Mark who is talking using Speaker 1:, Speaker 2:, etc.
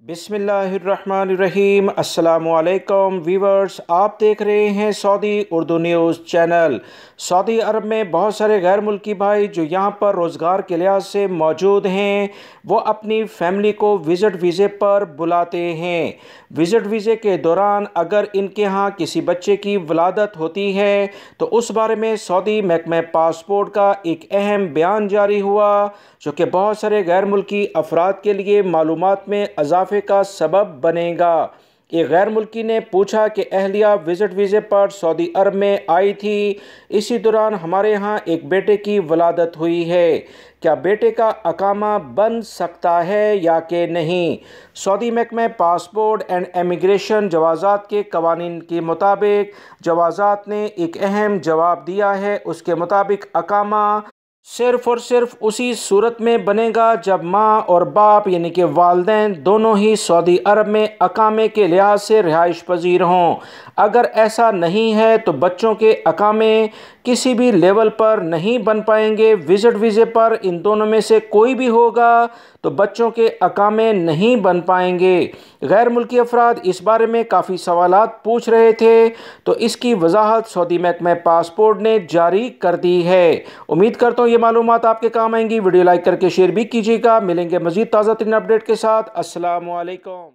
Speaker 1: बिस्मिल्लाहिर्रहमानिर्रहीम। अस्सलामुअलैकुम वीवर्स, आप देख रहे हैं Saudi Urdu news channel. Saudi Arab में बहुत सारे गैर मुल्की भाई जो यहाँ पर रोज़गार के लिहाज से मौजूद हैं, वो अपनी फैमिली को विज़िट वीज़े पर बुलाते हैं। विज़िट वीज़े के दौरान अगर इनके यहाँ किसी बच्चे की वलादत होती है तो उस बारे में सऊदी महकमा पासपोर्ट का एक अहम बयान जारी हुआ, जो कि बहुत सारे गैर मुल्की अफराद के लिए मालूमात में इजाफे का सबब बनेगा। एक गैर मुल्की ने पूछा कि अहलिया विज़िट वीज़े पर सऊदी अरब में आई थी, इसी दौरान हमारे यहाँ एक बेटे की वलादत हुई है, क्या बेटे का अकामा बन सकता है या कि नहीं। सऊदी महकमा पासपोर्ट एंड इमिग्रेशन जवाज़ात के कवानीन के मुताबिक जवाज़ात ने एक अहम जवाब दिया है। उसके मुताबिक अकामा सिर्फ़ और सिर्फ उसी सूरत में बनेगा जब माँ और बाप यानी कि वालिदैन दोनों ही सऊदी अरब में अकामे के लिहाज से रिहाइश पजीर हों। अगर ऐसा नहीं है तो बच्चों के अकामे किसी भी लेवल पर नहीं बन पाएंगे। विज़िट वीज़े पर इन दोनों में से कोई भी होगा तो बच्चों के अकामे नहीं बन पाएंगे। गैर मुल्की अफराद इस बारे में काफ़ी सवालात पूछ रहे थे, तो इसकी वजाहत सऊदी महकमा पासपोर्ट ने जारी कर दी है। उम्मीद करता हूँ ये मालूमात आपके काम आएंगी। वीडियो लाइक करके शेयर भी कीजिएगा। मिलेंगे मज़ीद ताज़ा तरीन अपडेट के साथ। अस्सलामु अलैकुम।